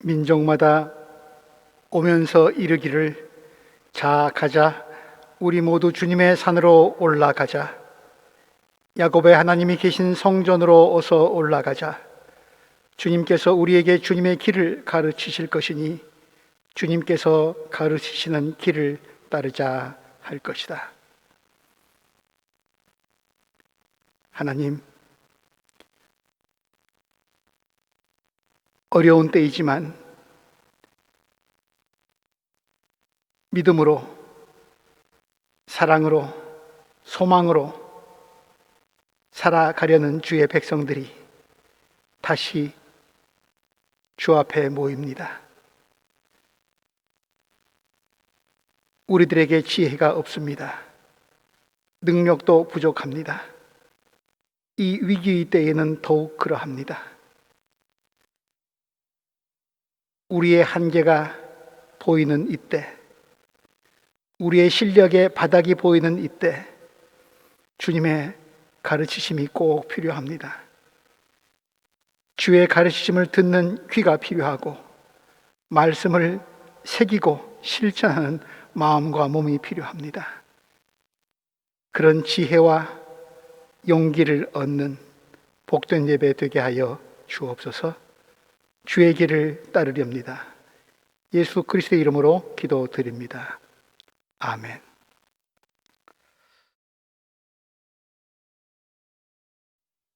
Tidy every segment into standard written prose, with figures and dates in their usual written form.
민족마다 오면서 이르기를, 자 가자, 우리 모두 주님의 산으로 올라가자. 야곱의 하나님이 계신 성전으로 어서 올라가자. 주님께서 우리에게 주님의 길을 가르치실 것이니 주님께서 가르치시는 길을 따르자 할 것이다. 하나님, 어려운 때이지만 믿음으로, 사랑으로, 소망으로 살아가려는 주의 백성들이 다시 주 앞에 모입니다. 우리들에게 지혜가 없습니다. 능력도 부족합니다. 이 위기의 때에는 더욱 그러합니다. 우리의 한계가 보이는 이때, 우리의 실력의 바닥이 보이는 이때 주님의 가르치심이 꼭 필요합니다. 주의 가르치심을 듣는 귀가 필요하고 말씀을 새기고 실천하는 마음과 몸이 필요합니다. 그런 지혜와 용기를 얻는 복된 예배 되게 하여 주옵소서. 주의 길을 따르렵니다. 예수 그리스도의 이름으로 기도드립니다. 아멘.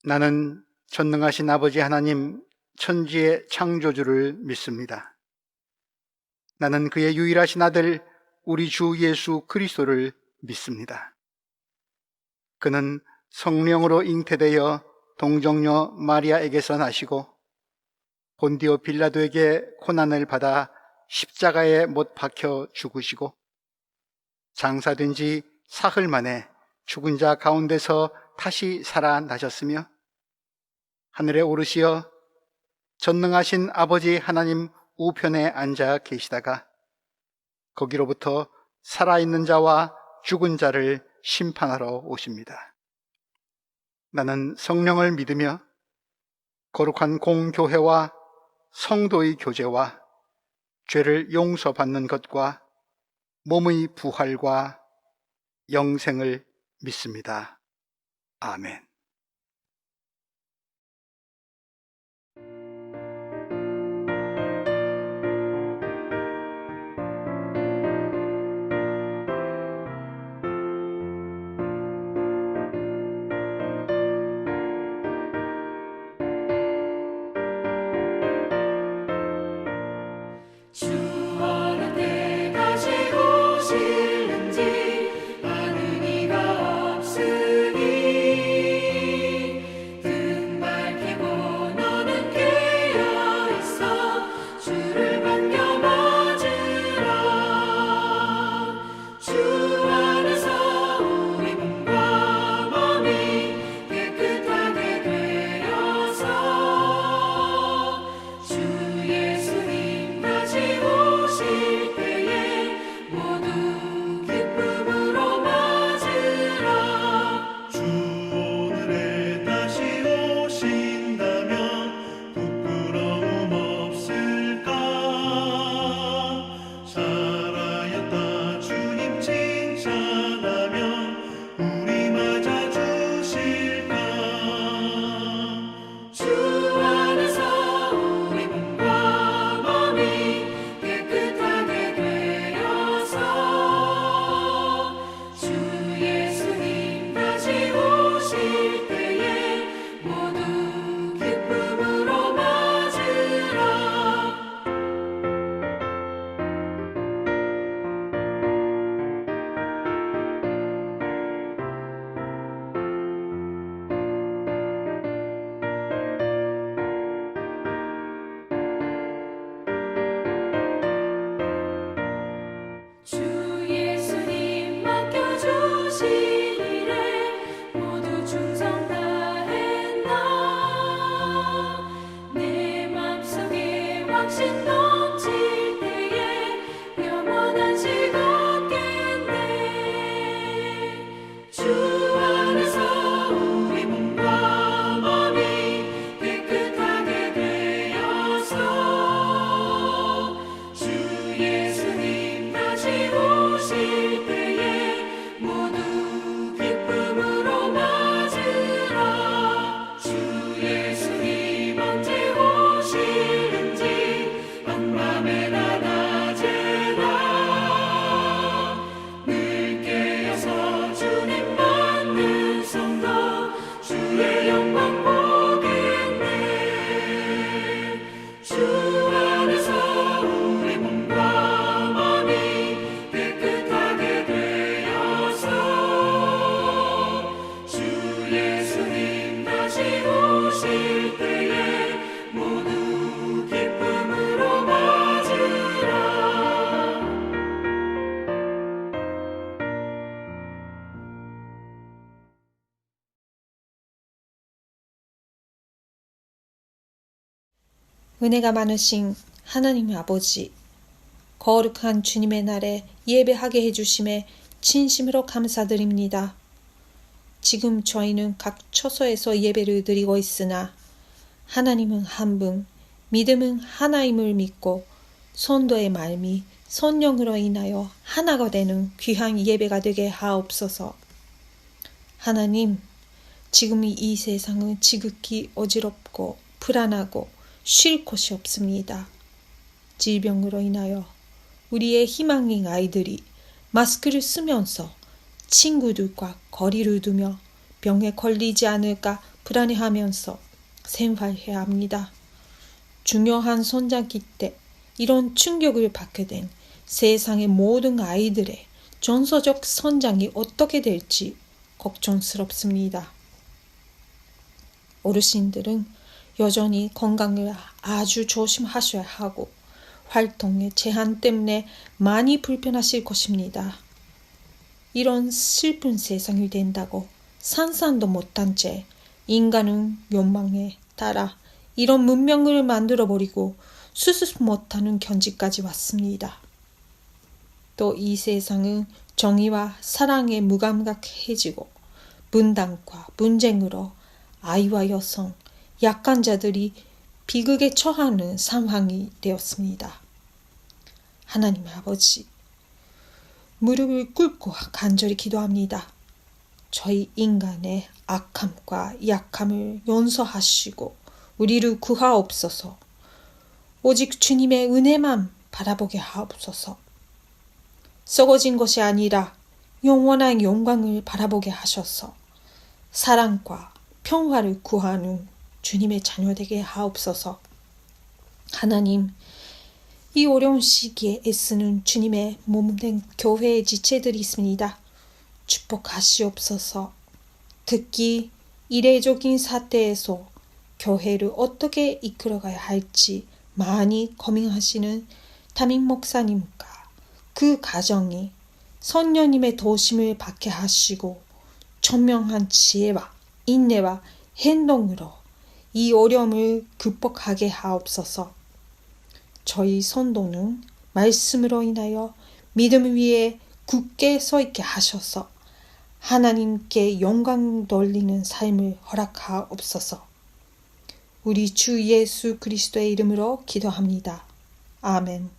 나는 전능하신 아버지 하나님, 천지의 창조주를 믿습니다. 나는 그의 유일하신 아들 우리 주 예수 그리스도를 믿습니다. 그는 성령으로 잉태되어 동정녀 마리아에게서 나시고 본디오 빌라도에게 고난을 받아 십자가에 못 박혀 죽으시고 장사된 지 사흘 만에 죽은 자 가운데서 다시 살아나셨으며 하늘에 오르시어 전능하신 아버지 하나님 우편에 앉아 계시다가 거기로부터 살아있는 자와 죽은 자를 심판하러 오십니다. 나는 성령을 믿으며 거룩한 공교회와 성도의 교제와 죄를 용서받는 것과 몸의 부활과 영생을 믿습니다. 아멘. 예수님 다시 은혜가 많으신 하나님 아버지, 거룩한 주님의 날에 예배하게 해주심에 진심으로 감사드립니다. 지금 저희는 각 처소에서 예배를 드리고 있으나 하나님은 한 분, 믿음은 하나임을 믿고 선도의 말미 성령으로 인하여 하나가 되는 귀한 예배가 되게 하옵소서. 하나님, 지금 이 세상은 지극히 어지럽고 불안하고 쉴 곳이 없습니다. 질병으로 인하여 우리의 희망인 아이들이 마스크를 쓰면서 친구들과 거리를 두며 병에 걸리지 않을까 불안해하면서 생활해야 합니다. 중요한 성장기 때 이런 충격을 받게 된 세상의 모든 아이들의 정서적 성장이 어떻게 될지 걱정스럽습니다. 어르신들은 여전히 건강을 아주 조심하셔야 하고 활동의 제한 때문에 많이 불편하실 것입니다. 이런 슬픈 세상이 된다고 상상도 못한 채 인간은 욕망에 따라 이런 문명을 만들어버리고 수습 못하는 견지까지 왔습니다. 또 이 세상은 정의와 사랑에 무감각해지고 분단과 분쟁으로 아이와 여성, 약한 자들이 비극에 처하는 상황이 되었습니다. 하나님 아버지, 무릎을 꿇고 간절히 기도합니다. 저희 인간의 악함과 약함을 용서하시고 우리를 구하옵소서. 오직 주님의 은혜만 바라보게 하옵소서. 썩어진 것이 아니라 영원한 영광을 바라보게 하셔서 사랑과 평화를 구하는 주님의 자녀 되게 하옵소서. 하나님, 이 어려운 시기에 애쓰는 주님의 몸된 교회의 지체들이 있습니다. 축복하시옵소서. 특히 이례적인 사태에서 교회를 어떻게 이끌어가야 할지 많이 고민하시는 담임 목사님과 그 가정이 성령님의 도심을 받게 하시고 현명한 지혜와 인내와 행동으로 이 어려움을 극복하게 하옵소서. 저희 성도는 말씀으로 인하여 믿음 위에 굳게 서 있게 하셔서 하나님께 영광 돌리는 삶을 허락하옵소서. 우리 주 예수 그리스도의 이름으로 기도합니다. 아멘.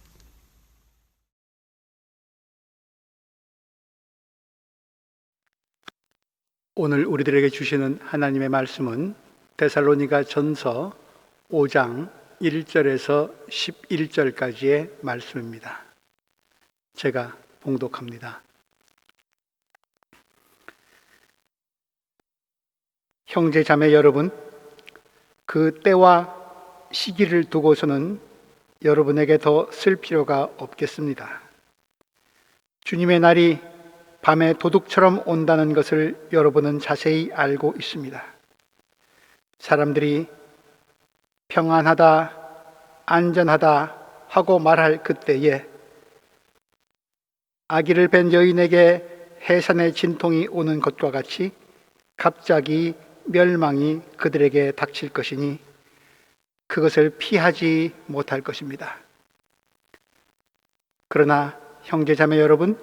오늘 우리들에게 주시는 하나님의 말씀은 데살로니가 전서 5장 1절에서 11절까지의 말씀입니다. 제가 봉독합니다. 형제 자매 여러분, 그 때와 시기를 두고서는 여러분에게 더 쓸 필요가 없겠습니다. 주님의 날이 밤에 도둑처럼 온다는 것을 여러분은 자세히 알고 있습니다. 사람들이 평안하다, 안전하다 하고 말할 그때에 아기를 뺀 여인에게 해산의 진통이 오는 것과 같이 갑자기 멸망이 그들에게 닥칠 것이니 그것을 피하지 못할 것입니다. 그러나 형제자매 여러분,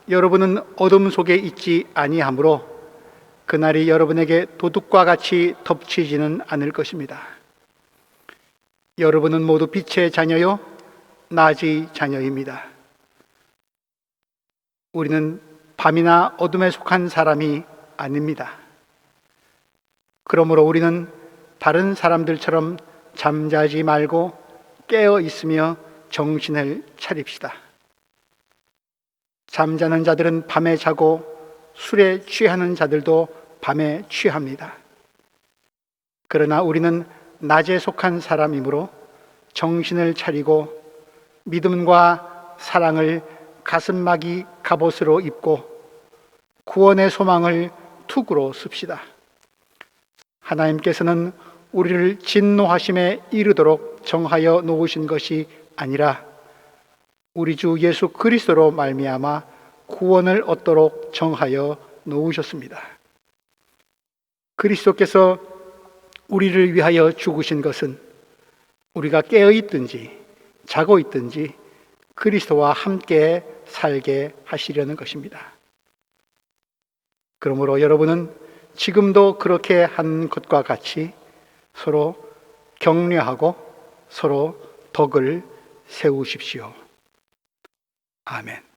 여러분은 어둠 속에 있지 아니하므로 그날이 여러분에게 도둑과 같이 덮치지는 않을 것입니다. 여러분은 모두 빛의 자녀요 낮의 자녀입니다. 우리는 밤이나 어둠에 속한 사람이 아닙니다. 그러므로 우리는 다른 사람들처럼 잠자지 말고 깨어 있으며 정신을 차립시다. 잠자는 자들은 밤에 자고 술에 취하는 자들도 밤에 취합니다. 그러나 우리는 낮에 속한 사람이므로 정신을 차리고 믿음과 사랑을 가슴막이 갑옷으로 입고 구원의 소망을 투구로 씁시다. 하나님께서는 우리를 진노하심에 이르도록 정하여 놓으신 것이 아니라 우리 주 예수 그리스도로 말미암아 구원을 얻도록 정하여 놓으셨습니다. 그리스도께서 우리를 위하여 죽으신 것은 우리가 깨어 있든지 자고 있든지 그리스도와 함께 살게 하시려는 것입니다. 그러므로 여러분은 지금도 그렇게 한 것과 같이 서로 격려하고 서로 덕을 세우십시오. 아멘.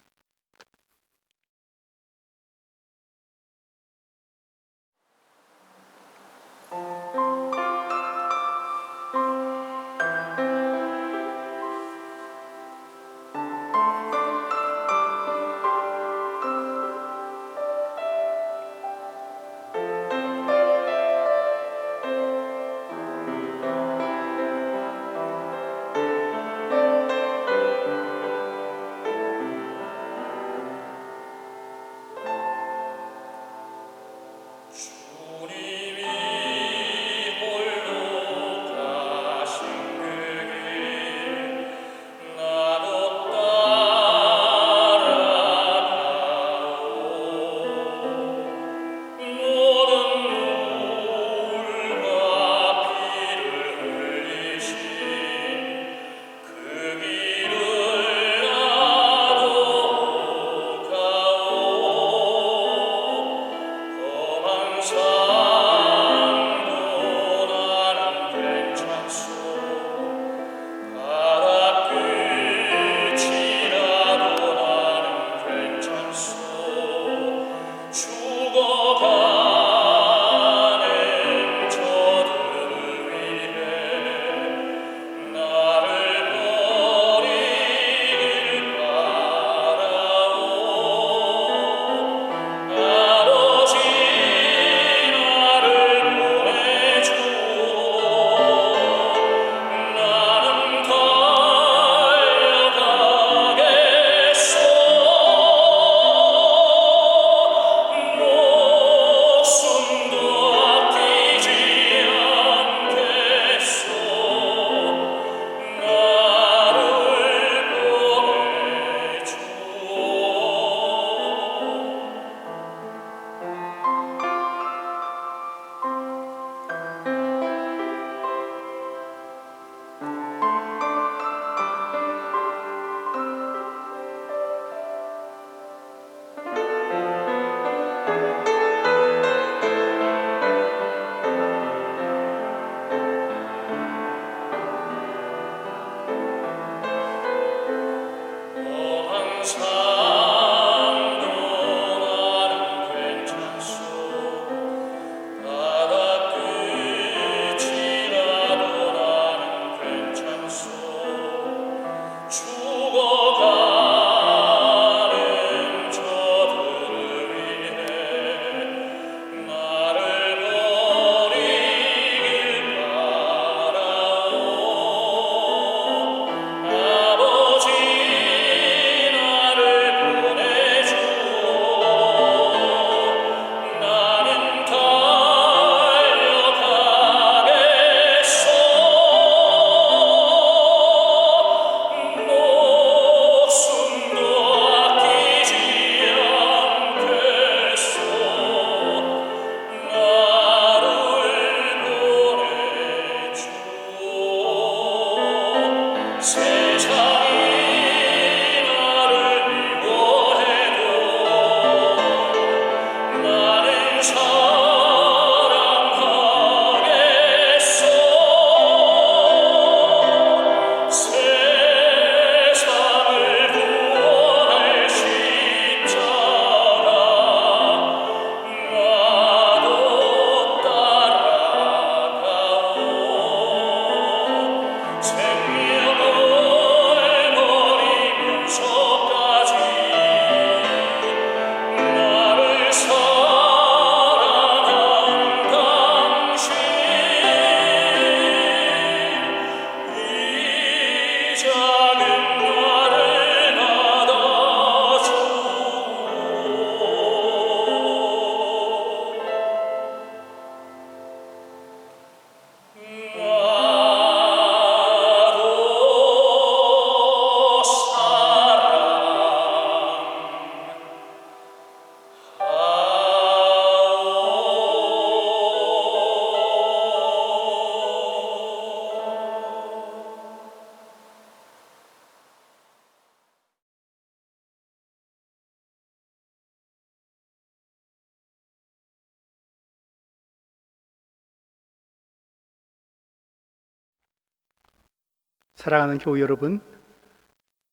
사랑하는 교우 여러분,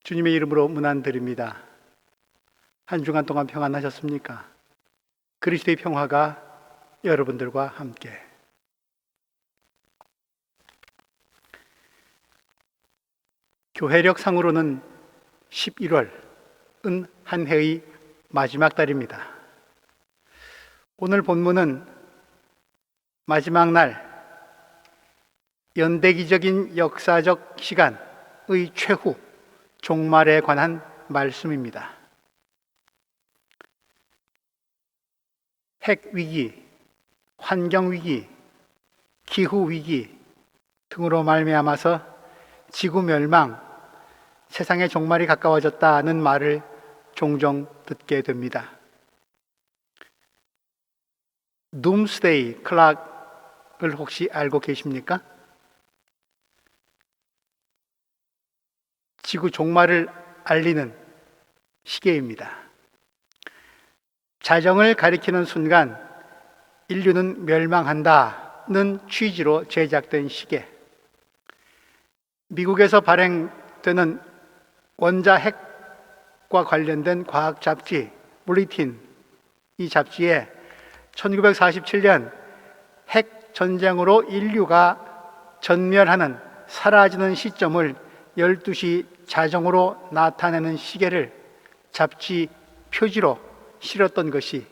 주님의 이름으로 문안드립니다. 한 주간 동안 평안하셨습니까? 그리스도의 평화가 여러분들과 함께. 교회력 상으로는 11월은 한 해의 마지막 달입니다. 오늘 본문은 마지막 날, 연대기적인 역사적 시간의 최후, 종말에 관한 말씀입니다. 핵위기, 환경위기, 기후위기 등으로 말미암아서 지구 멸망, 세상의 종말이 가까워졌다는 말을 종종 듣게 됩니다. Doomsday Clock을 혹시 알고 계십니까? 지구 종말을 알리는 시계입니다. 자정을 가리키는 순간 인류는 멸망한다는 취지로 제작된 시계. 미국에서 발행되는 원자핵과 관련된 과학 잡지 불리틴, 이 잡지에 1947년 핵 전쟁으로 인류가 전멸하는, 사라지는 시점을 12시 자정으로 나타내는 시계를 잡지 표지로 실었던 것이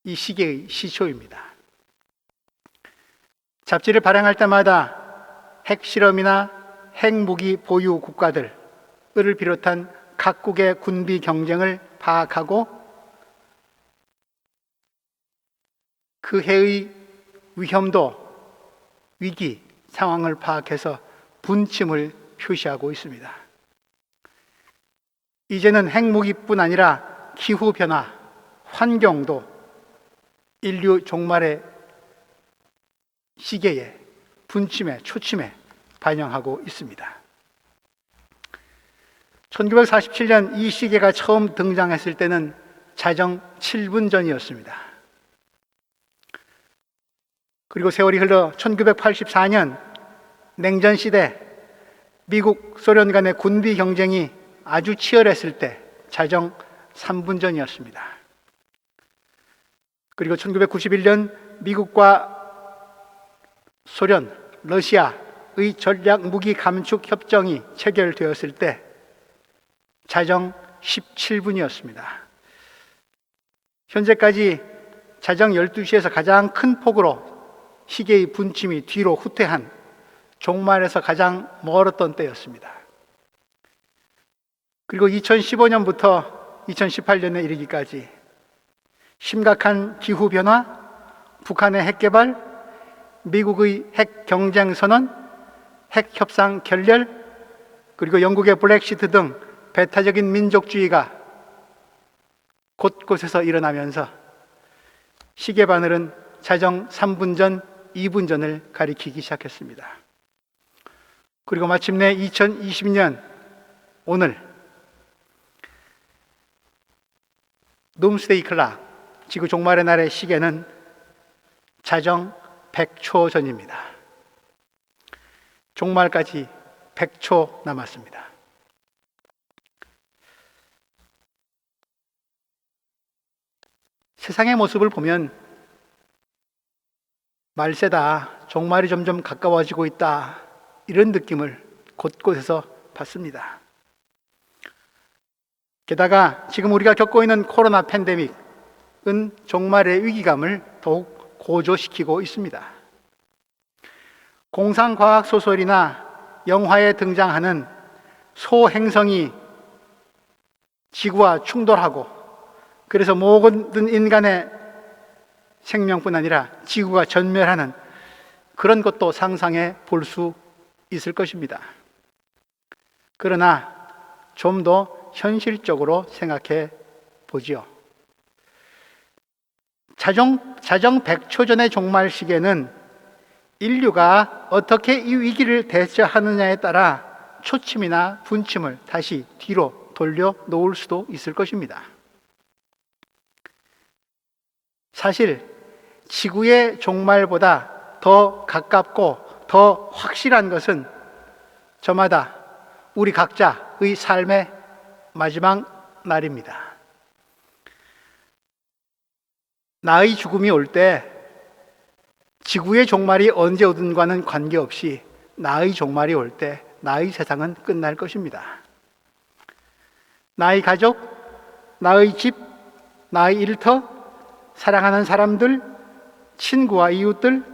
이 시계의 시초입니다. 잡지를 발행할 때마다 핵실험이나 핵무기 보유 국가들을 비롯한 각국의 군비 경쟁을 파악하고 그 해의 위험도, 위기 상황을 파악해서 분침을 표시하고 있습니다. 이제는 핵무기뿐 아니라 기후변화, 환경도 인류 종말의 시계에, 분침에, 초침에 반영하고 있습니다. 1947년 이 시계가 처음 등장했을 때는 자정 7분 전이었습니다. 그리고 세월이 흘러 1984년 냉전 시대 미국, 소련 간의 군비 경쟁이 아주 치열했을 때 자정 3분 전이었습니다. 그리고 1991년 미국과 소련, 러시아의 전략 무기 감축 협정이 체결되었을 때 자정 17분이었습니다. 현재까지 자정 12시에서 가장 큰 폭으로 시계의 분침이 뒤로 후퇴한, 종말에서 가장 멀었던 때였습니다. 그리고 2015년부터 2018년에 이르기까지 심각한 기후변화, 북한의 핵개발, 미국의 핵 경쟁 선언, 핵 협상 결렬, 그리고 영국의 브렉시트 등 배타적인 민족주의가 곳곳에서 일어나면서 시계 바늘은 자정 3분 전, 2분 전을 가리키기 시작했습니다. 그리고 마침내 2020년 오늘 둠스데이 클락, 지구 종말의 날의 시계는 자정 100초 전입니다. 종말까지 100초 남았습니다. 세상의 모습을 보면 말세다, 종말이 점점 가까워지고 있다, 이런 느낌을 곳곳에서 받습니다. 게다가 지금 우리가 겪고 있는 코로나 팬데믹은 종말의 위기감을 더욱 고조시키고 있습니다. 공상과학 소설이나 영화에 등장하는 소행성이 지구와 충돌하고, 그래서 모든 인간의 생명뿐 아니라 지구가 전멸하는 그런 것도 상상해 볼 수 있을 것입니다. 그러나 좀 더 현실적으로 생각해 보지요. 자정 100초 전의 종말 시계는 인류가 어떻게 이 위기를 대처하느냐에 따라 초침이나 분침을 다시 뒤로 돌려 놓을 수도 있을 것입니다. 사실 지구의 종말보다 더 가깝고 더 확실한 것은 저마다 우리 각자의 삶의 마지막 날입니다. 나의 죽음이 올 때 지구의 종말이 언제 오든가는 관계없이 나의 종말이 올 때 나의 세상은 끝날 것입니다. 나의 가족, 나의 집, 나의 일터, 사랑하는 사람들, 친구와 이웃들,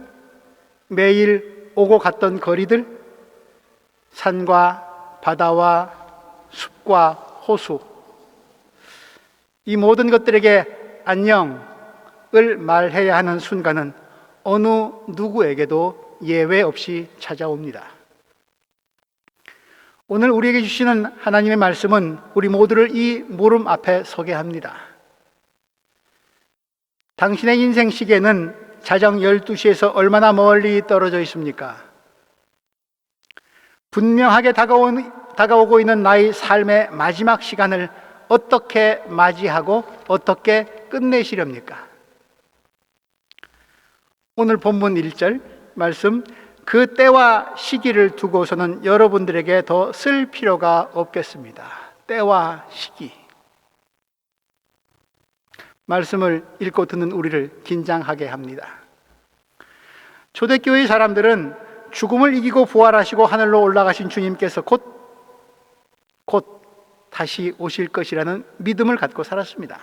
매일 오고 갔던 거리들, 산과 바다와 숲과 호수, 이 모든 것들에게 안녕을 말해야 하는 순간은 어느 누구에게도 예외 없이 찾아옵니다. 오늘 우리에게 주시는 하나님의 말씀은 우리 모두를 이 물음 앞에 서게 합니다. 당신의 인생 시계는 자정 12시에서 얼마나 멀리 떨어져 있습니까? 분명하게 다가오고 있는 나의 삶의 마지막 시간을 어떻게 맞이하고 어떻게 끝내시렵니까? 오늘 본문 1절 말씀, 그 때와 시기를 두고서는 여러분들에게 더 쓸 필요가 없겠습니다. 때와 시기. 말씀을 읽고 듣는 우리를 긴장하게 합니다. 초대교회 사람들은 죽음을 이기고 부활하시고 하늘로 올라가신 주님께서 곧 다시 오실 것이라는 믿음을 갖고 살았습니다.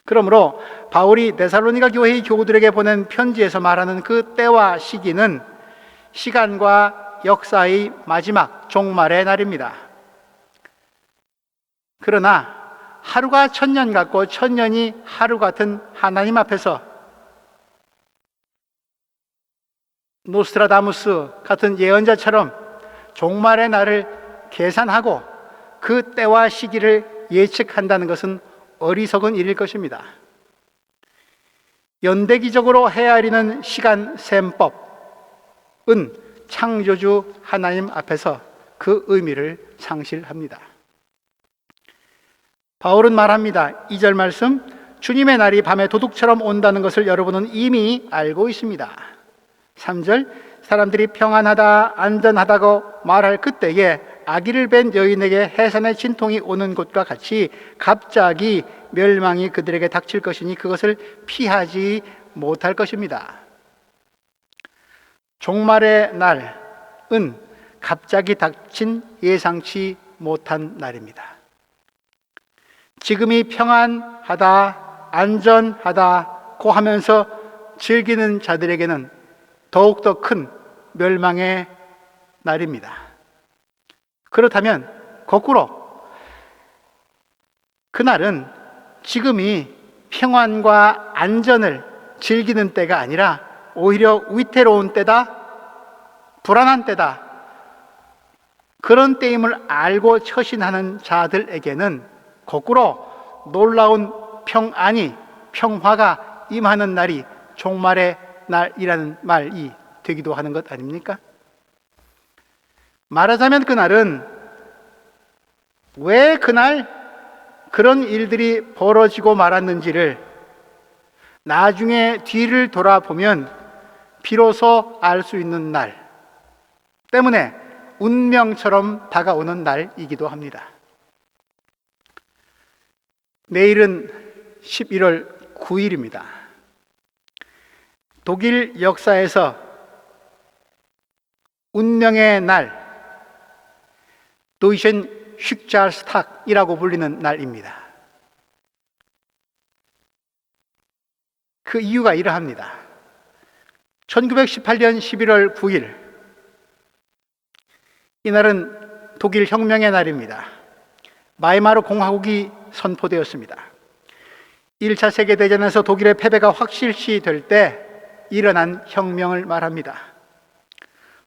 그러므로 바울이 데살로니가 교회의 교우들에게 보낸 편지에서 말하는 그 때와 시기는 시간과 역사의 마지막 종말의 날입니다. 그러나 하루가 천년 같고 천년이 하루 같은 하나님 앞에서 노스트라다무스 같은 예언자처럼 종말의 날을 계산하고 그 때와 시기를 예측한다는 것은 어리석은 일일 것입니다. 연대기적으로 헤아리는 시간 셈법은 창조주 하나님 앞에서 그 의미를 상실합니다. 바울은 말합니다. 2절 말씀, 주님의 날이 밤에 도둑처럼 온다는 것을 여러분은 이미 알고 있습니다. 3절, 사람들이 평안하다 안전하다고 말할 그때에 아기를 뵌 여인에게 해산의 진통이 오는 것과 같이 갑자기 멸망이 그들에게 닥칠 것이니 그것을 피하지 못할 것입니다. 종말의 날은 갑자기 닥친 예상치 못한 날입니다. 지금이 평안하다, 안전하다고 하면서 즐기는 자들에게는 더욱더 큰 멸망의 날입니다. 그렇다면 거꾸로 그날은 지금이 평안과 안전을 즐기는 때가 아니라 오히려 위태로운 때다, 불안한 때다, 그런 때임을 알고 처신하는 자들에게는 거꾸로 놀라운 평안이, 평화가 임하는 날이 종말의 날이라는 말이 되기도 하는 것 아닙니까? 말하자면 그날은 왜 그날 그런 일들이 벌어지고 말았는지를 나중에 뒤를 돌아보면 비로소 알 수 있는 날 때문에 운명처럼 다가오는 날이기도 합니다. 내일은 11월 9일입니다. 독일 역사에서 운명의 날, 도이션 슈잘스탁이라고 불리는 날입니다. 그 이유가 이러합니다. 1918년 11월 9일, 이날은 독일 혁명의 날입니다. 마이마르 공화국이 선포되었습니다. 1차 세계대전에서 독일의 패배가 확실시 될 때 일어난 혁명을 말합니다.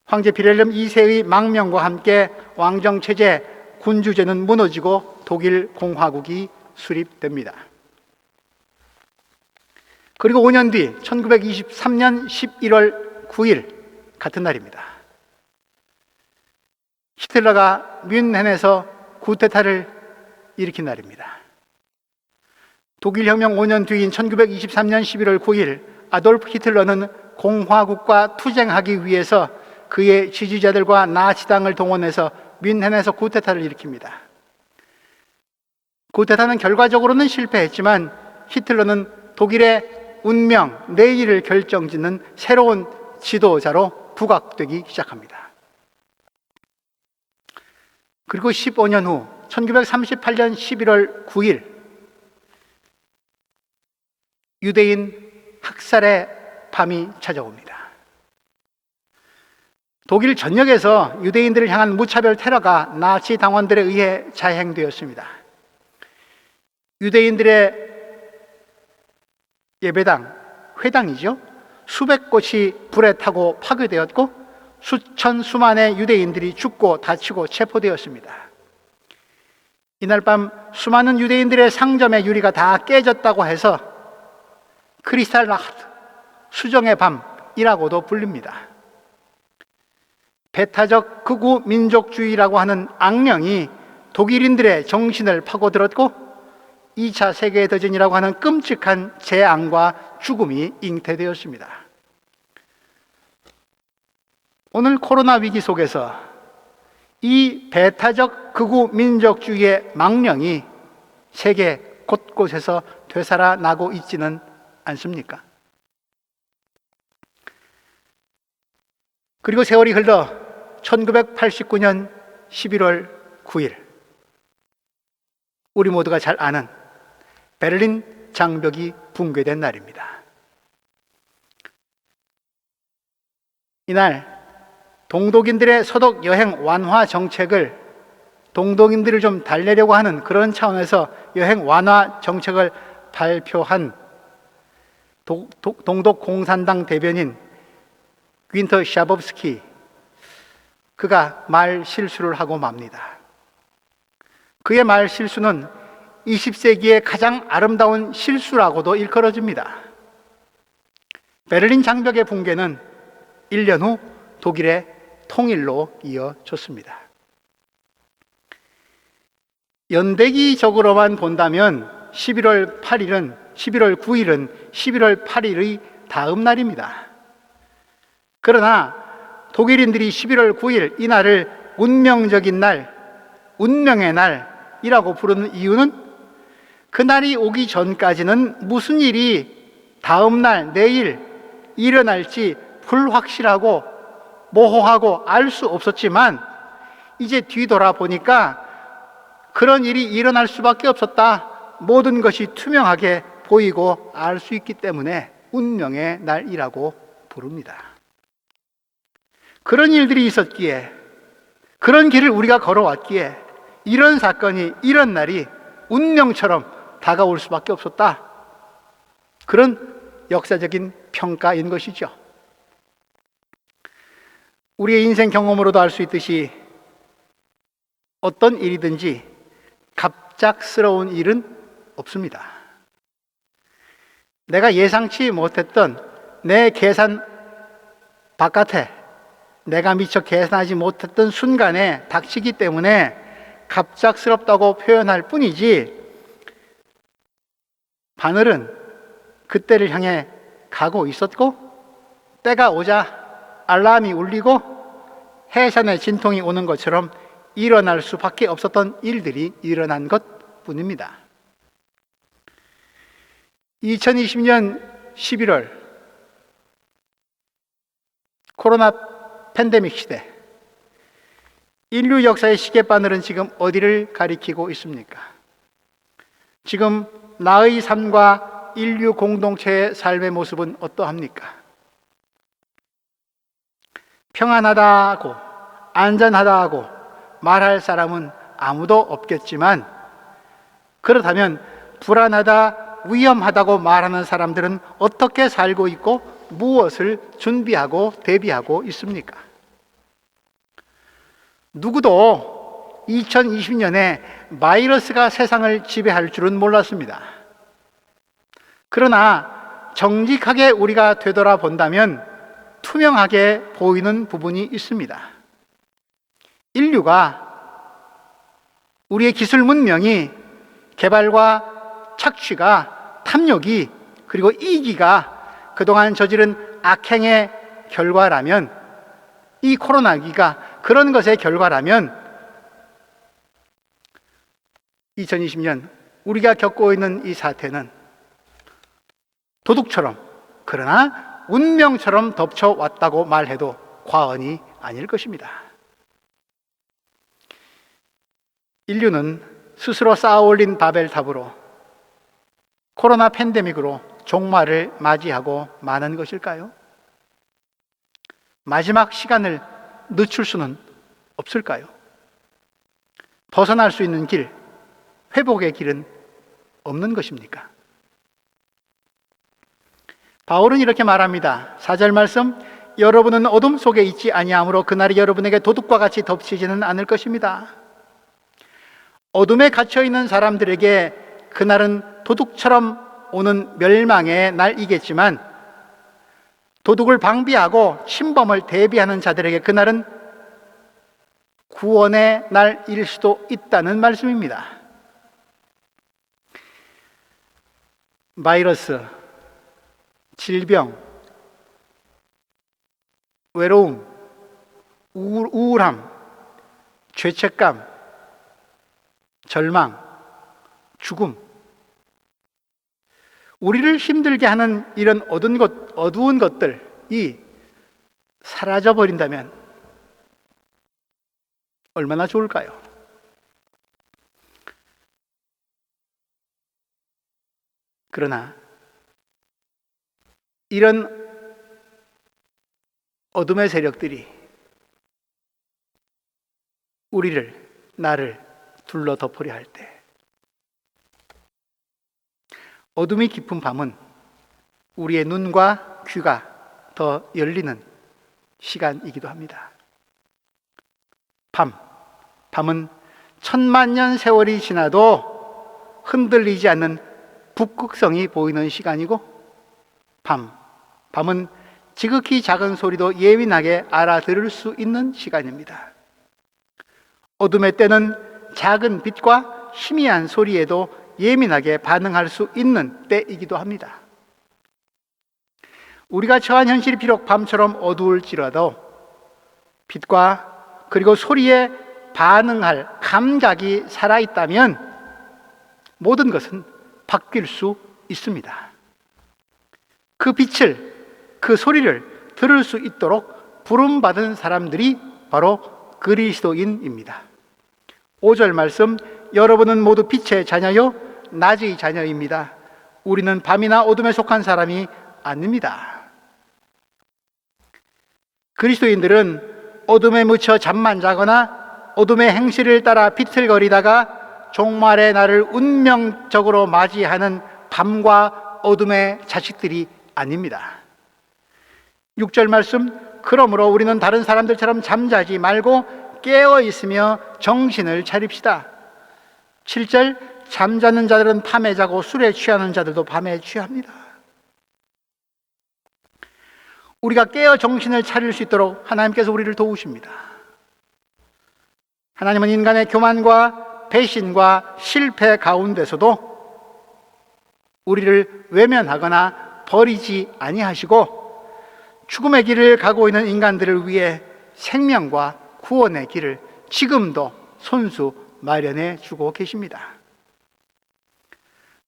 황제 비렐름 2세의 망명과 함께 왕정체제, 군주제는 무너지고 독일 공화국이 수립됩니다. 그리고 5년 뒤 1923년 11월 9일 같은 날입니다. 히틀러가 뮌헨에서 쿠데타를 일으킨 날입니다. 독일 혁명 5년 뒤인 1923년 11월 9일 아돌프 히틀러는 공화국과 투쟁하기 위해서 그의 지지자들과 나치당을 동원해서 뮌헨에서 쿠데타를 일으킵니다. 쿠데타는 결과적으로는 실패했지만 히틀러는 독일의 운명, 내일을 결정짓는 새로운 지도자로 부각되기 시작합니다. 그리고 15년 후 1938년 11월 9일 유대인 학살의 밤이 찾아옵니다. 독일 전역에서 유대인들을 향한 무차별 테러가 나치 당원들에 의해 자행되었습니다. 유대인들의 예배당, 회당이죠. 수백 곳이 불에 타고 파괴되었고 수만의 유대인들이 죽고 다치고 체포되었습니다. 이날 밤 수많은 유대인들의 상점의 유리가 다 깨졌다고 해서 크리스탈나흐트, 수정의 밤이라고도 불립니다. 배타적 극우 민족주의라고 하는 악령이 독일인들의 정신을 파고들었고 2차 세계대전이라고 하는 끔찍한 재앙과 죽음이 잉태되었습니다. 오늘 코로나 위기 속에서 이 배타적 극우 민족주의의 망령이 세계 곳곳에서 되살아나고 있지는 않습니까? 그리고 세월이 흘러 1989년 11월 9일 우리 모두가 잘 아는 베를린 장벽이 붕괴된 날입니다. 이날 동독인들의 서독 여행 완화 정책을 동독인들을 좀 달래려고 하는 그런 차원에서 여행 완화 정책을 발표한 동독 공산당 대변인 윈터 샤법스키, 그가 말 실수를 하고 맙니다. 그의 말 실수는 20세기의 가장 아름다운 실수라고도 일컬어집니다. 베를린 장벽의 붕괴는 1년 후 독일의 통일로 이어졌습니다. 연대기적으로만 본다면 11월 9일은 11월 8일의 다음 날입니다. 그러나 독일인들이 11월 9일 이날을 운명적인 날, 운명의 날이라고 부르는 이유는 그날이 오기 전까지는 무슨 일이 다음 날, 내일 일어날지 불확실하고 모호하고 알 수 없었지만 이제 뒤돌아 보니까 그런 일이 일어날 수밖에 없었다. 모든 것이 투명하게 보이고 알 수 있기 때문에 운명의 날이라고 부릅니다. 그런 일들이 있었기에, 그런 길을 우리가 걸어왔기에 이런 사건이, 이런 날이 운명처럼 다가올 수밖에 없었다. 그런 역사적인 평가인 것이죠. 우리의 인생 경험으로도 알 수 있듯이 어떤 일이든지 갑작스러운 일은 없습니다. 내가 예상치 못했던 내 계산 바깥에, 내가 미처 계산하지 못했던 순간에 닥치기 때문에 갑작스럽다고 표현할 뿐이지, 바늘은 그때를 향해 가고 있었고 때가 오자 알람이 울리고 해산의 진통이 오는 것처럼 일어날 수밖에 없었던 일들이 일어난 것 뿐입니다. 2020년 11월 코로나 팬데믹 시대, 인류 역사의 시계바늘은 지금 어디를 가리키고 있습니까? 지금 나의 삶과 인류 공동체의 삶의 모습은 어떠합니까? 평안하다고, 안전하다고 말할 사람은 아무도 없겠지만, 그렇다면 불안하다, 위험하다고 말하는 사람들은 어떻게 살고 있고 무엇을 준비하고 대비하고 있습니까? 누구도 2020년에 바이러스가 세상을 지배할 줄은 몰랐습니다. 그러나 정직하게 우리가 되돌아본다면 투명하게 보이는 부분이 있습니다. 인류가, 우리의 기술 문명이, 개발과 착취가, 탐욕이, 그리고 이기가 그동안 저지른 악행의 결과라면 이 코로나기가 그런 것의 결과라면 2020년 우리가 겪고 있는 이 사태는 도둑처럼, 그러나 운명처럼 덮쳐왔다고 말해도 과언이 아닐 것입니다. 인류는 스스로 쌓아올린 바벨탑으로 코로나 팬데믹으로 종말을 맞이하고 마는 것일까요? 마지막 시간을 늦출 수는 없을까요? 벗어날 수 있는 길, 회복의 길은 없는 것입니까? 바울은 이렇게 말합니다. 4절 말씀, 여러분은 어둠 속에 있지 아니하므로 그날이 여러분에게 도둑과 같이 덮치지는 않을 것입니다. 어둠에 갇혀 있는 사람들에게 그날은 도둑처럼 오는 멸망의 날이겠지만, 도둑을 방비하고 침범을 대비하는 자들에게 그날은 구원의 날일 수도 있다는 말씀입니다. 바이러스, 질병, 외로움, 우울함, 죄책감, 절망, 죽음, 우리를 힘들게 하는 이런 어두운 것들이 사라져버린다면 얼마나 좋을까요? 그러나 이런 어둠의 세력들이 나를 둘러 덮으려 할 때, 어둠이 깊은 밤은 우리의 눈과 귀가 더 열리는 시간이기도 합니다. 밤은 천만년 세월이 지나도 흔들리지 않는 북극성이 보이는 시간이고, 밤은 지극히 작은 소리도 예민하게 알아들을 수 있는 시간입니다. 어둠의 때는 작은 빛과 희미한 소리에도 예민하게 반응할 수 있는 때이기도 합니다. 우리가 처한 현실이 비록 밤처럼 어두울지라도 빛과 그리고 소리에 반응할 감각이 살아있다면 모든 것은 바뀔 수 있습니다. 그 빛을, 그 소리를 들을 수 있도록 부름받은 사람들이 바로 그리스도인입니다. 5절 말씀, 여러분은 모두 빛의 자녀요 낮의 자녀입니다. 우리는 밤이나 어둠에 속한 사람이 아닙니다. 그리스도인들은 어둠에 묻혀 잠만 자거나 어둠의 행실을 따라 비틀거리다가 종말의 날을 운명적으로 맞이하는 밤과 어둠의 자식들이 아닙니다. 6절 말씀, 그러므로 우리는 다른 사람들처럼 잠자지 말고 깨어 있으며 정신을 차립시다. 7절, 잠자는 자들은 밤에 자고 술에 취하는 자들도 밤에 취합니다. 우리가 깨어 정신을 차릴 수 있도록 하나님께서 우리를 도우십니다. 하나님은 인간의 교만과 배신과 실패 가운데서도 우리를 외면하거나 버리지 아니하시고 죽음의 길을 가고 있는 인간들을 위해 생명과 구원의 길을 지금도 손수 마련해 주고 계십니다.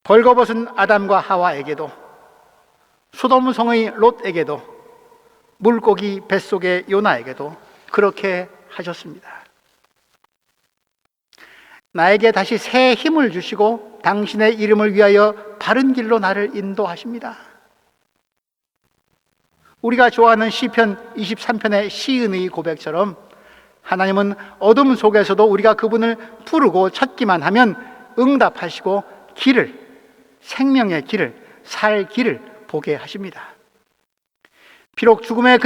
벌거벗은 아담과 하와에게도, 소돔성의 롯에게도, 물고기 뱃속의 요나에게도 그렇게 하셨습니다. 나에게 다시 새 힘을 주시고 당신의 이름을 위하여 바른 길로 나를 인도하십니다. 우리가 좋아하는 시편 23편의 시인의 고백처럼 하나님은 어둠 속에서도 우리가 그분을 부르고 찾기만 하면 응답하시고 길을, 생명의 길을, 살 길을 보게 하십니다. 비록 죽음의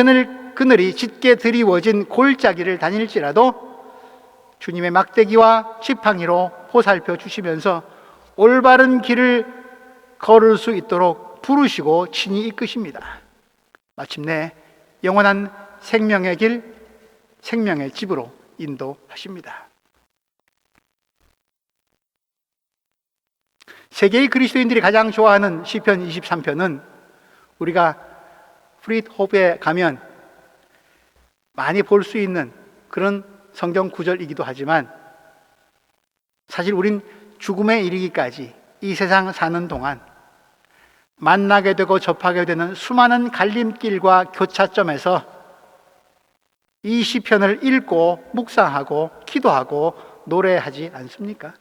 그늘이 짙게 드리워진 골짜기를 다닐지라도 주님의 막대기와 지팡이로 보살펴 주시면서 올바른 길을 걸을 수 있도록 부르시고 친히 이끄십니다. 마침내 영원한 생명의 길, 생명의 집으로 인도하십니다. 세계의 그리스도인들이 가장 좋아하는 시편 23편은 우리가 프릿호프에 가면 많이 볼 수 있는 그런 성경 구절이기도 하지만 사실 우린 죽음에 이르기까지 이 세상 사는 동안 만나게 되고 접하게 되는 수많은 갈림길과 교차점에서 이 시편을 읽고 묵상하고 기도하고 노래하지 않습니까?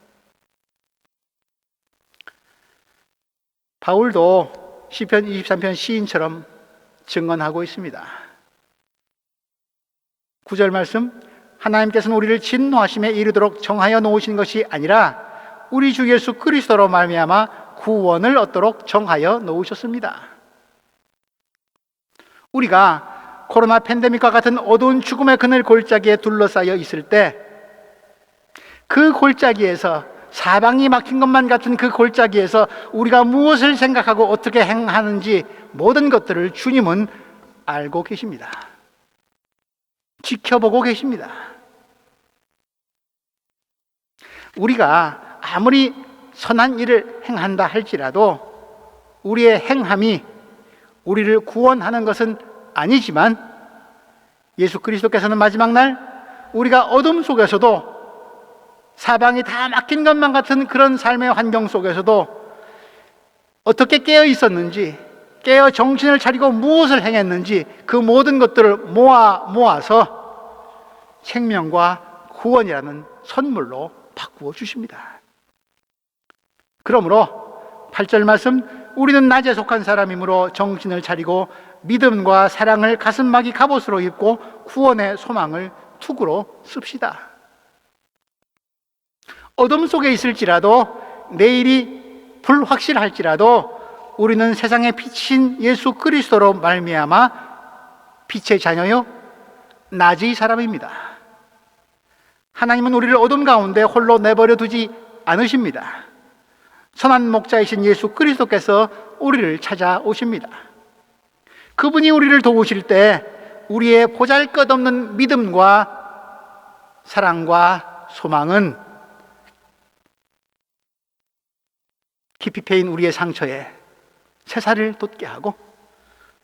바울도 시편 23편 시인처럼 증언하고 있습니다. 9절 말씀, 하나님께서는 우리를 진노하심에 이르도록 정하여 놓으신 것이 아니라 우리 주 예수 그리스도로 말미암아 구원을 얻도록 정하여 놓으셨습니다. 우리가 코로나 팬데믹과 같은 어두운 죽음의 그늘 골짜기에 둘러싸여 있을 때 그 골짜기에서 사방이 막힌 것만 같은 그 골짜기에서 우리가 무엇을 생각하고 어떻게 행하는지 모든 것들을 주님은 알고 계십니다. 지켜보고 계십니다. 우리가 아무리 선한 일을 행한다 할지라도 우리의 행함이 우리를 구원하는 것은 아니지만 예수 그리스도께서는 마지막 날 우리가 어둠 속에서도 사방이 다 막힌 것만 같은 그런 삶의 환경 속에서도 어떻게 깨어 있었는지, 깨어 정신을 차리고 무엇을 행했는지 그 모든 것들을 모아서 생명과 구원이라는 선물로 바꾸어 주십니다. 그러므로 8절 말씀, 우리는 낮에 속한 사람이므로 정신을 차리고 믿음과 사랑을 가슴막이 갑옷으로 입고 구원의 소망을 투구로 씁시다. 어둠 속에 있을지라도 내일이 불확실할지라도 우리는 세상의 빛인 예수 그리스도로 말미암아 빛의 자녀요 낮의 사람입니다. 하나님은 우리를 어둠 가운데 홀로 내버려 두지 않으십니다. 선한 목자이신 예수 그리스도께서 우리를 찾아오십니다. 그분이 우리를 도우실 때 우리의 보잘것없는 믿음과 사랑과 소망은 깊이 패인 우리의 상처에 새살을 돋게 하고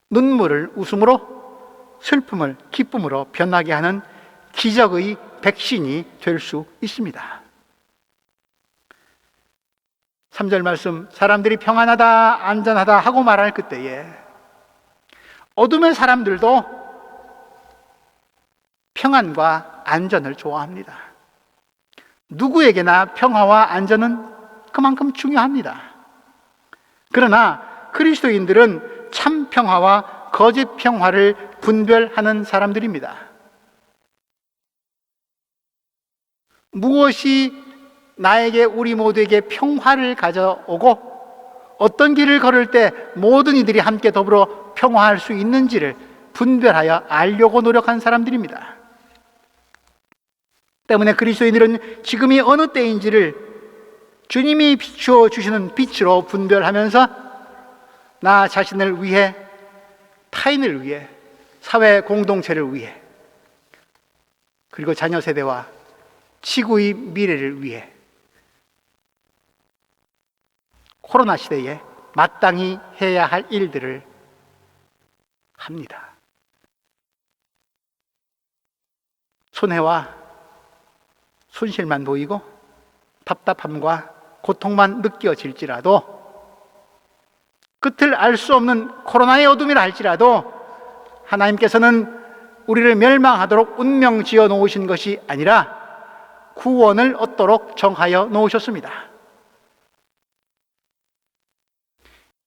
눈물을 웃음으로 슬픔을 기쁨으로 변하게 하는 기적의 백신이 될 수 있습니다. 3절 말씀, 사람들이 평안하다 안전하다 하고 말할 그때에 어둠의 사람들도 평안과 안전을 좋아합니다. 누구에게나 평화와 안전은 그만큼 중요합니다. 그러나 그리스도인들은 참 평화와 거짓 평화를 분별하는 사람들입니다. 무엇이 나에게, 우리 모두에게 평화를 가져오고 어떤 길을 걸을 때 모든 이들이 함께 더불어 평화할 수 있는지를 분별하여 알려고 노력한 사람들입니다. 때문에 그리스도인들은 지금이 어느 때인지를 주님이 비추어 주시는 빛으로 분별하면서 나 자신을 위해, 타인을 위해, 사회 공동체를 위해, 그리고 자녀 세대와 지구의 미래를 위해 코로나 시대에 마땅히 해야 할 일들을 합니다. 손해와 손실만 보이고 답답함과 고통만 느껴질지라도, 끝을 알 수 없는 코로나의 어둠이라 할지라도 하나님께서는 우리를 멸망하도록 운명 지어 놓으신 것이 아니라 구원을 얻도록 정하여 놓으셨습니다.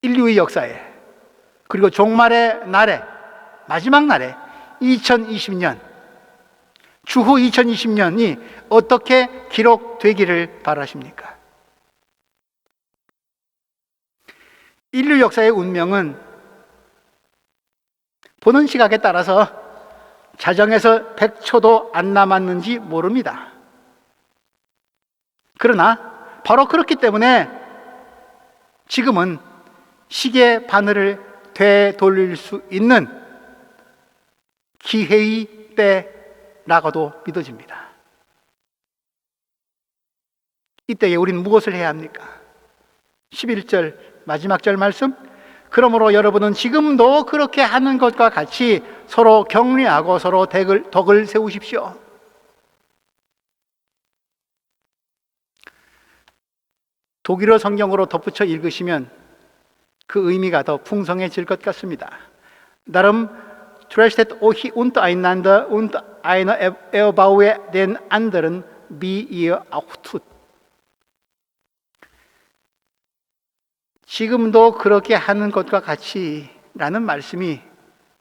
인류의 역사에, 그리고 종말의 날에, 마지막 날에 2020년, 주후 2020년이 어떻게 기록되기를 바라십니까? 인류 역사의 운명은 보는 시각에 따라서 자정에서 100초도 안 남았는지 모릅니다. 그러나 바로 그렇기 때문에 지금은 시계 바늘을 되돌릴 수 있는 기회의 때라고도 믿어집니다. 이때에 우리는 무엇을 해야 합니까? 11절 마지막 절 말씀, 그러므로 여러분은 지금도 그렇게 하는 것과 같이 서로 격려하고 서로 덕을 세우십시오. 독일어 성경으로 덧붙여 읽으시면 그 의미가 더 풍성해질 것 같습니다. Darum trachtet euch untereinander und einer erbaue den anderen, wie ihr auch tut. 지금도 그렇게 하는 것과 같이 라는 말씀이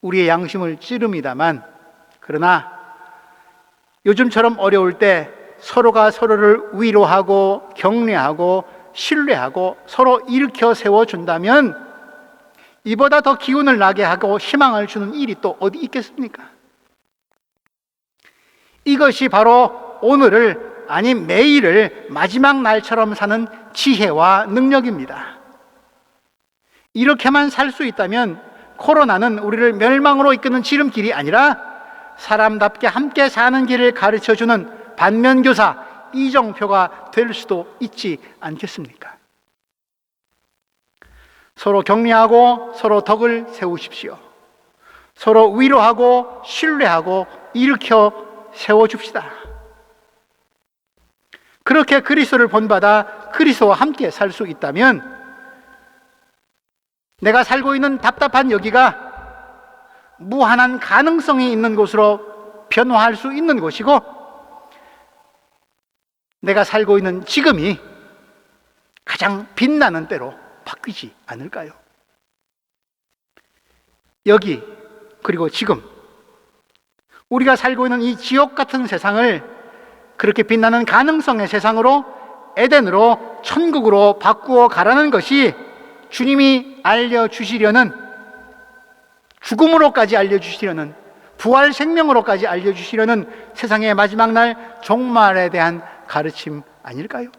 우리의 양심을 찌릅니다만, 그러나 요즘처럼 어려울 때 서로가 서로를 위로하고 격려하고 신뢰하고 서로 일으켜 세워준다면 이보다 더 기운을 나게 하고 희망을 주는 일이 또 어디 있겠습니까? 이것이 바로 오늘을, 아니 매일을 마지막 날처럼 사는 지혜와 능력입니다. 이렇게만 살 수 있다면 코로나는 우리를 멸망으로 이끄는 지름길이 아니라 사람답게 함께 사는 길을 가르쳐주는 반면교사 이정표가 될 수도 있지 않겠습니까? 서로 격려하고 서로 덕을 세우십시오. 서로 위로하고 신뢰하고 일으켜 세워줍시다. 그렇게 그리스도를 본받아 그리스도와 함께 살 수 있다면 내가 살고 있는 답답한 여기가 무한한 가능성이 있는 곳으로 변화할 수 있는 곳이고, 내가 살고 있는 지금이 가장 빛나는 때로 바뀌지 않을까요? 여기, 그리고 지금 우리가 살고 있는 이 지옥 같은 세상을 그렇게 빛나는 가능성의 세상으로, 에덴으로, 천국으로 바꾸어 가라는 것이 주님이 알려주시려는, 죽음으로까지 알려주시려는, 부활 생명으로까지 알려주시려는 세상의 마지막 날 종말에 대한 가르침 아닐까요?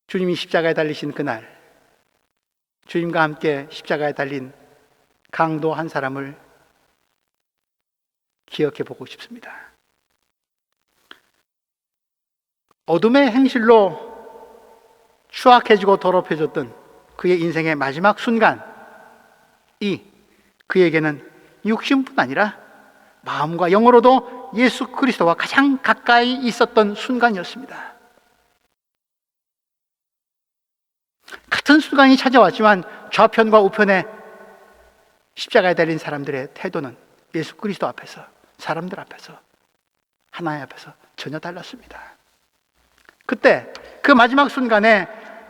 주님이 십자가에 달리신 그날, 주님과 함께 십자가에 달린 강도 한 사람을 기억해 보고 싶습니다. 어둠의 행실로 추악해지고 더럽혀졌던 그의 인생의 마지막 순간이 그에게는 육신뿐 아니라 마음과 영으로도 예수 그리스도와 가장 가까이 있었던 순간이었습니다. 같은 순간이 찾아왔지만 좌편과 우편에 십자가에 달린 사람들의 태도는 예수 그리스도 앞에서, 사람들 앞에서, 하나님 앞에서 전혀 달랐습니다. 그때 그 마지막 순간에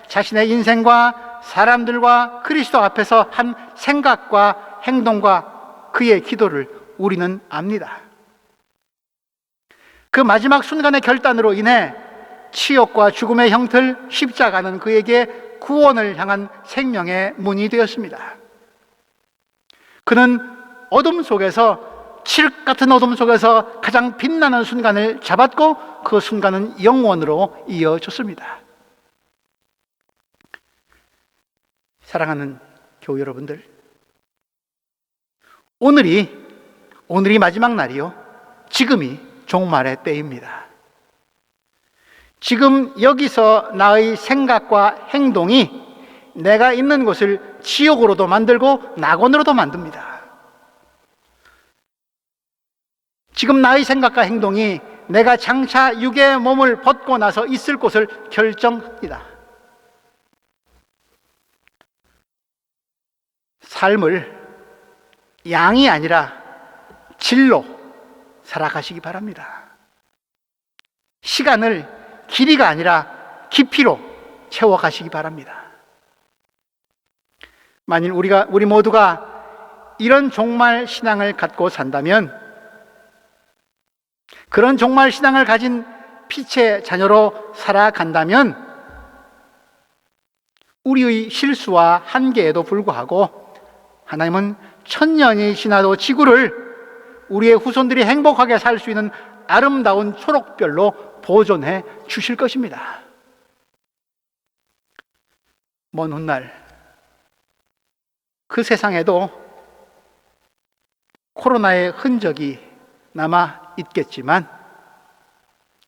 자신의 인생과 사람들과 그리스도 앞에서 한 생각과 행동과 그의 기도를 우리는 압니다. 그 마지막 순간의 결단으로 인해 치욕과 죽음의 형틀 십자가는 그에게 구원을 향한 생명의 문이 되었습니다. 그는 어둠 속에서, 칠흑 같은 어둠 속에서 가장 빛나는 순간을 잡았고 그 순간은 영원으로 이어졌습니다. 사랑하는 교우 여러분들, 오늘이 마지막 날이요, 지금이 종말의 때입니다. 지금 여기서 나의 생각과 행동이 내가 있는 곳을 지옥으로도 만들고 낙원으로도 만듭니다. 지금 나의 생각과 행동이 내가 장차 육의 몸을 벗고 나서 있을 곳을 결정합니다. 삶을 양이 아니라 질로 살아가시기 바랍니다. 시간을 길이가 아니라 깊이로 채워가시기 바랍니다. 만일 우리 모두가 이런 종말 신앙을 갖고 산다면, 그런 종말 신앙을 가진 빛의 자녀로 살아간다면, 우리의 실수와 한계에도 불구하고 하나님은 천년이 지나도 지구를 우리의 후손들이 행복하게 살 수 있는 아름다운 초록별로 보존해 주실 것입니다. 먼 훗날 그 세상에도 코로나의 흔적이 남아 있겠지만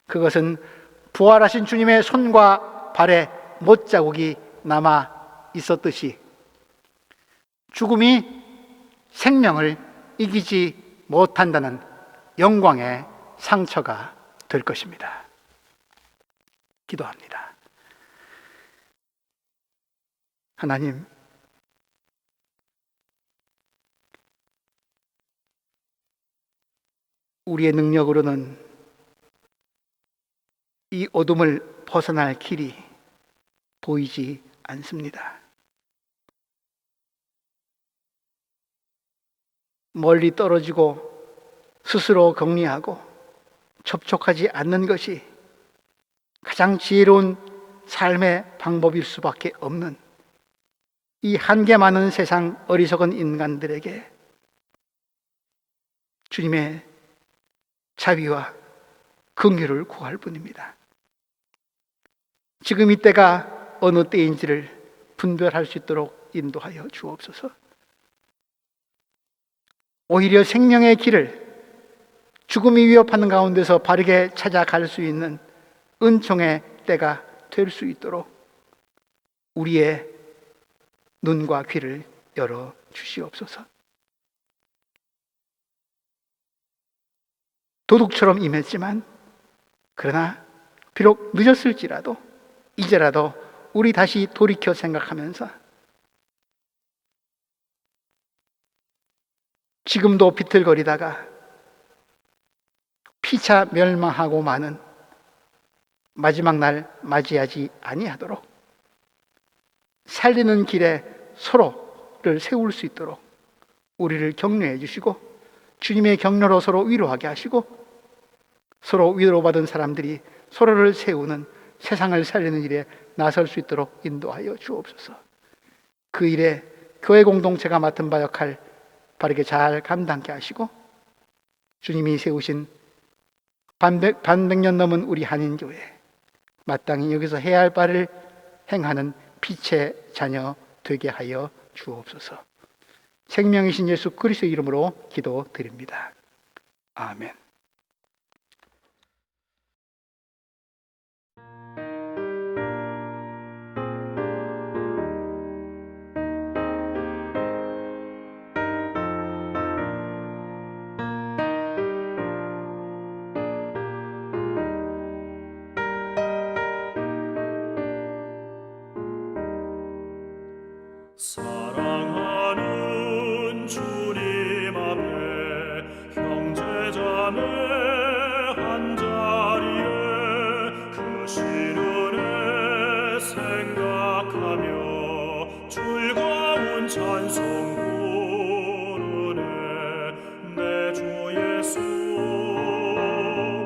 그것은 부활하신 주님의 손과 발에 못자국이 남아 있었듯이 죽음이 생명을 이기지 못한다는 영광의 상처가 될 것입니다. 기도합니다. 하나님, 우리의 능력으로는 이 어둠을 벗어날 길이 보이지 않습니다. 멀리 떨어지고 스스로 격리하고 접촉하지 않는 것이 가장 지혜로운 삶의 방법일 수밖에 없는 이 한계 많은 세상 어리석은 인간들에게 주님의 자비와 긍휼을 구할 뿐입니다. 지금 이때가 어느 때인지를 분별할 수 있도록 인도하여 주옵소서. 오히려 생명의 길을 죽음이 위협하는 가운데서 바르게 찾아갈 수 있는 은총의 때가 될 수 있도록 우리의 눈과 귀를 열어 주시옵소서. 도둑처럼 임했지만 그러나 비록 늦었을지라도 이제라도 우리 다시 돌이켜 생각하면서 지금도 비틀거리다가 피차 멸망하고 마는 마지막 날 맞이하지 아니하도록 살리는 길에 서로를 세울 수 있도록 우리를 격려해 주시고 주님의 격려로 서로 위로하게 하시고 서로 위로받은 사람들이 서로를 세우는 세상을 살리는 일에 나설 수 있도록 인도하여 주옵소서. 그 일에 교회 공동체가 맡은 바 역할 바르게 잘 감당케 하시고 주님이 세우신 반백년 넘은 우리 한인교회 마땅히 여기서 해야 할 바를 행하는 빛의 자녀 되게 하여 주옵소서. 생명이신 예수 그리스도의 이름으로 기도드립니다. 아멘. 사랑하는 주님 앞에 형제자매 한자리에 그 시련에 생각하며 즐거운 찬송 부르네. 내 주 예수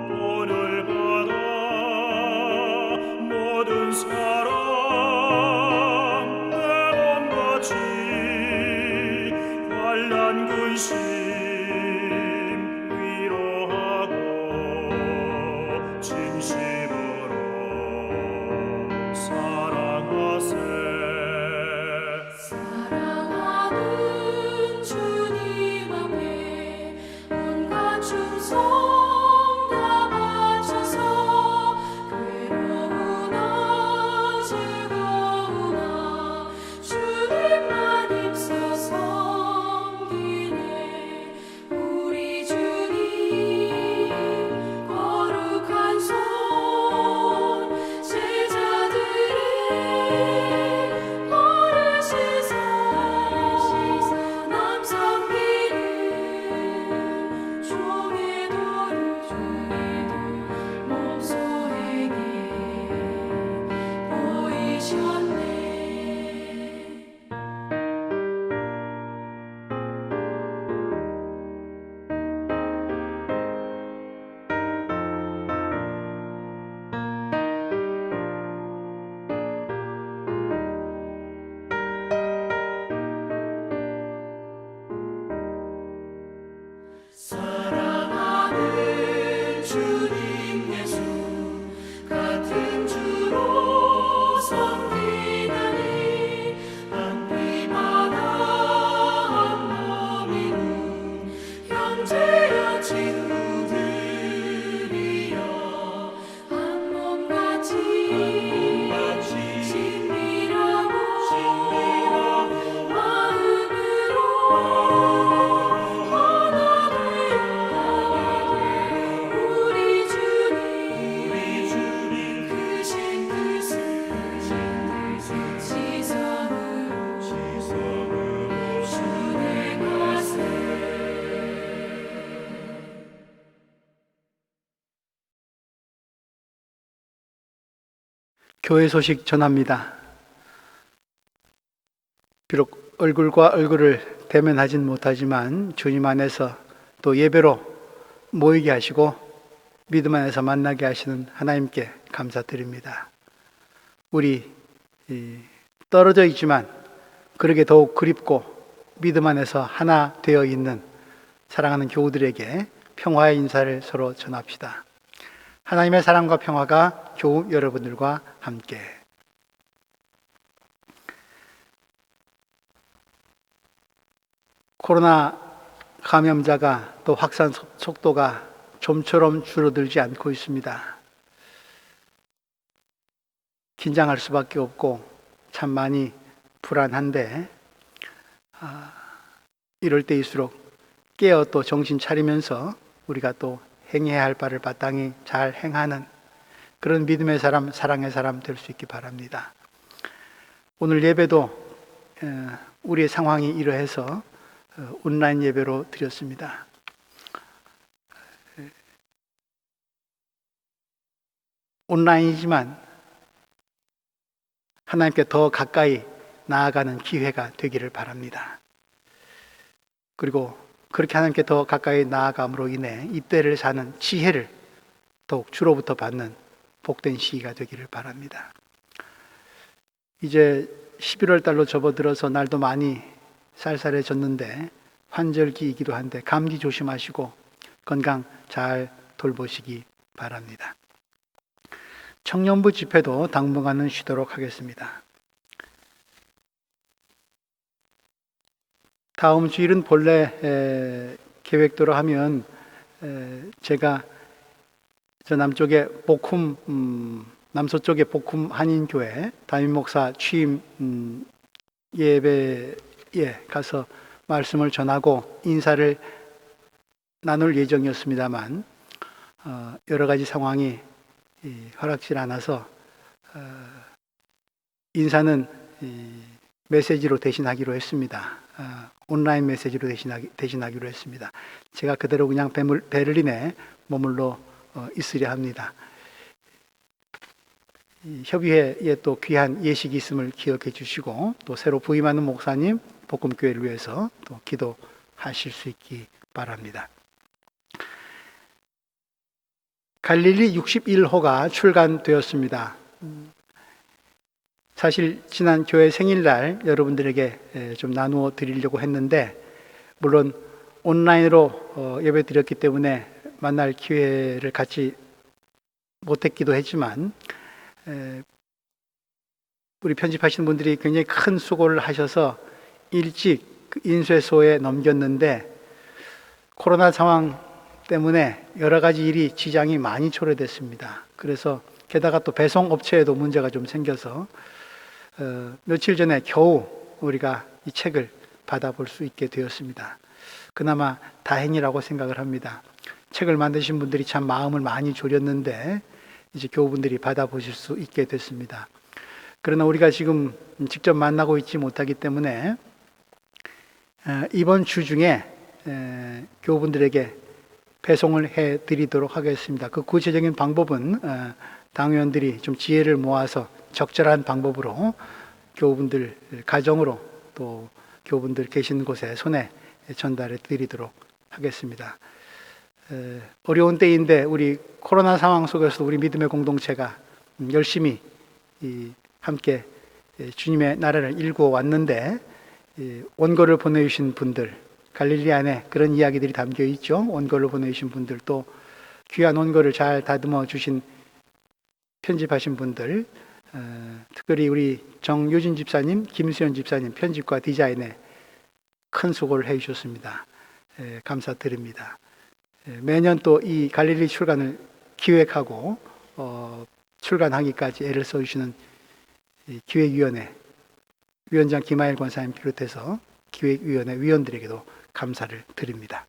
본을 받아 모든 사랑 환난 근심 위로하 교회 소식 전합니다. 비록 얼굴과 얼굴을 대면하진 못하지만 주님 안에서 또 예배로 모이게 하시고 믿음 안에서 만나게 하시는 하나님께 감사드립니다. 우리 떨어져 있지만 그러게 더욱 그립고 믿음 안에서 하나 되어 있는 사랑하는 교우들에게 평화의 인사를 서로 전합시다. 하나님의 사랑과 평화가 교우 여러분들과 함께. 코로나 감염자가 또 확산 속도가 좀처럼 줄어들지 않고 있습니다. 긴장할 수밖에 없고 참 많이 불안한데 이럴 때일수록 깨어 또 정신 차리면서 우리가 또 행해야 할 바를 마땅히 잘 행하는 그런 믿음의 사람, 사랑의 사람 될 수 있기 바랍니다. 오늘 예배도 우리의 상황이 이러해서 온라인 예배로 드렸습니다. 온라인이지만 하나님께 더 가까이 나아가는 기회가 되기를 바랍니다. 그리고 그렇게 하나님께 더 가까이 나아감으로 인해 이때를 사는 지혜를 더욱 주로부터 받는 복된 시기가 되기를 바랍니다. 이제 11월 달로 접어들어서 날도 많이 쌀쌀해졌는데 환절기이기도 한데 감기 조심하시고 건강 잘 돌보시기 바랍니다. 청년부 집회도 당분간은 쉬도록 하겠습니다. 다음 주일은 본래 계획대로 하면 제가 저 남쪽에 남서쪽의 복음 한인교회 담임 목사 취임 예배에 가서 말씀을 전하고 인사를 나눌 예정이었습니다만 여러 가지 상황이 허락지 않아서 인사는 메시지로 대신하기로 했습니다. 온라인 메시지로 대신하기로 했습니다. 제가 그대로 그냥 베를린에 머물러 있으려 합니다. 협의회에 또 귀한 예식이 있음을 기억해 주시고 또 새로 부임하는 목사님 복음교회를 위해서 또 기도하실 수 있기 바랍니다. 갈릴리 61호가 출간되었습니다. 사실 지난 교회 생일날 여러분들에게 좀 나누어 드리려고 했는데 물론 온라인으로 예배 드렸기 때문에 만날 기회를 갖지 못했기도 했지만 우리 편집하시는 분들이 굉장히 큰 수고를 하셔서 일찍 인쇄소에 넘겼는데 코로나 상황 때문에 여러 가지 일이 지장이 많이 초래됐습니다. 그래서 게다가 또 배송업체에도 문제가 좀 생겨서 며칠 전에 겨우 우리가 이 책을 받아볼 수 있게 되었습니다. 그나마 다행이라고 생각을 합니다. 책을 만드신 분들이 참 마음을 많이 졸였는데 이제 교우분들이 받아보실 수 있게 됐습니다. 그러나 우리가 지금 직접 만나고 있지 못하기 때문에 이번 주 중에 교우분들에게 배송을 해드리도록 하겠습니다. 그 구체적인 방법은 당회원들이 좀 지혜를 모아서 적절한 방법으로 교우분들 가정으로 또 교우분들 계신 곳에 손에 전달해 드리도록 하겠습니다. 어려운 때인데 우리 코로나 상황 속에서도 우리 믿음의 공동체가 열심히 함께 주님의 나라를 일구어 왔는데 원고를 보내주신 분들, 갈릴리 안에 그런 이야기들이 담겨 있죠. 원고를 보내주신 분들, 또 귀한 원고를 잘 다듬어 주신 편집하신 분들, 특별히 우리 정유진 집사님, 김수현 집사님 편집과 디자인에 큰 수고를 해주셨습니다. 감사드립니다. 매년 또 이 갈릴리 출간을 기획하고 출간하기까지 애를 써주시는 기획위원회 위원장 김하일 권사님 비롯해서 기획위원회 위원들에게도 감사를 드립니다.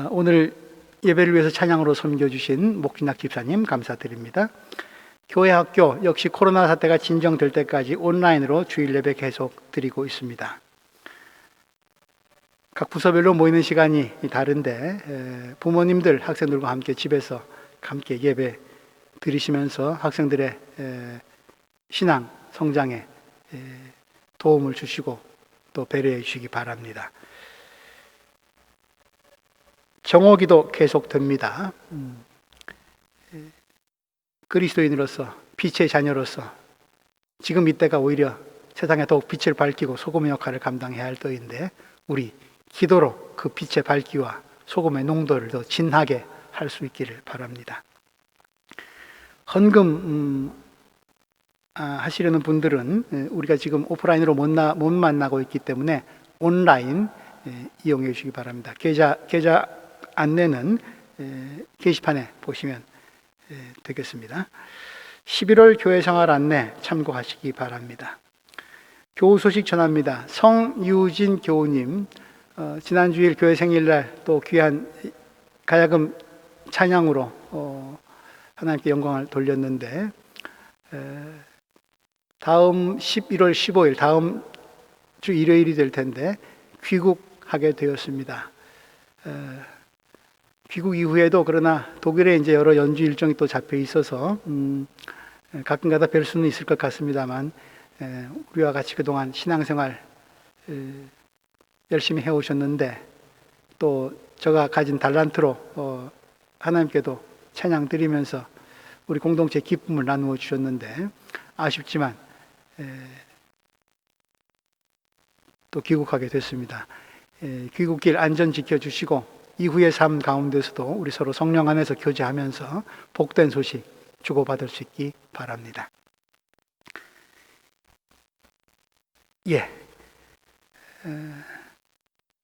오늘 예배를 위해서 찬양으로 섬겨주신 목진학 집사님 감사드립니다. 교회 학교 역시 코로나 사태가 진정될 때까지 온라인으로 주일 예배 계속 드리고 있습니다. 각 부서별로 모이는 시간이 다른데 부모님들, 학생들과 함께 집에서 함께 예배 들으시면서 학생들의 신앙 성장에 도움을 주시고 또 배려해 주시기 바랍니다. 정오기도 계속됩니다. 그리스도인으로서 빛의 자녀로서 지금 이때가 오히려 세상에 더욱 빛을 밝히고 소금의 역할을 감당해야 할 때인데 우리 기도로 그 빛의 밝기와 소금의 농도를 더 진하게 할 수 있기를 바랍니다. 헌금 하시려는 분들은 우리가 지금 오프라인으로 못 만나고 있기 때문에 온라인 이용해 주시기 바랍니다. 계좌 안내는 게시판에 보시면 되겠습니다. 11월 교회생활 안내 참고하시기 바랍니다. 교우 소식 전합니다. 성유진 교우님, 지난 주일 교회 생일날 또 귀한 가야금 찬양으로 하나님께 영광을 돌렸는데 다음 11월 15일 다음 주 일요일이 될 텐데 귀국하게 되었습니다. 귀국 이후에도 그러나 독일에 이제 여러 연주 일정이 또 잡혀 있어서 가끔가다 뵐 수는 있을 것 같습니다만 우리와 같이 그동안 신앙생활 열심히 해오셨는데 또 제가 가진 달란트로 하나님께도 찬양 드리면서 우리 공동체 기쁨을 나누어 주셨는데 아쉽지만 또 귀국하게 됐습니다. 귀국길 안전 지켜주시고 이후의 삶 가운데서도 우리 서로 성령 안에서 교제하면서 복된 소식 주고받을 수 있기 바랍니다.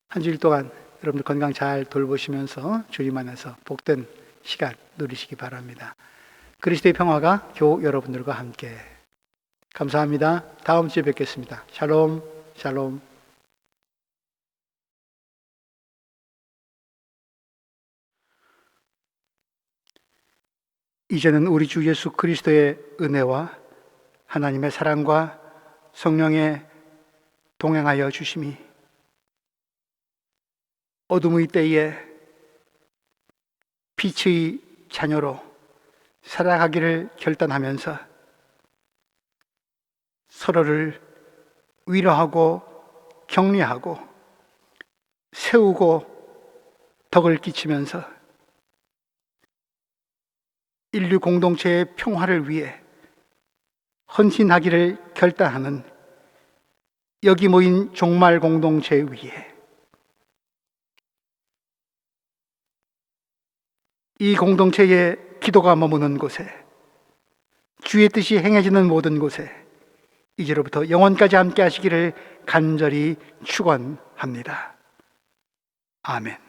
한 주일 동안 여러분들 건강 잘 돌보시면서 주님 안에서 복된 시간 누리시기 바랍니다. 그리스도의 평화가 교우 여러분들과 함께. 감사합니다. 다음 주에 뵙겠습니다. 샬롬, 샬롬. 이제는 우리 주 예수 그리스도의 은혜와 하나님의 사랑과 성령의 동행하여 주심이 어둠의 때에 빛의 자녀로 살아가기를 결단하면서 서로를 위로하고 격려하고 세우고 덕을 끼치면서 인류 공동체의 평화를 위해 헌신하기를 결단하는 여기 모인 종말 공동체 위에 이 공동체의 기도가 머무는 곳에 주의 뜻이 행해지는 모든 곳에 이제로부터 영원까지 함께 하시기를 간절히 축원합니다. 아멘.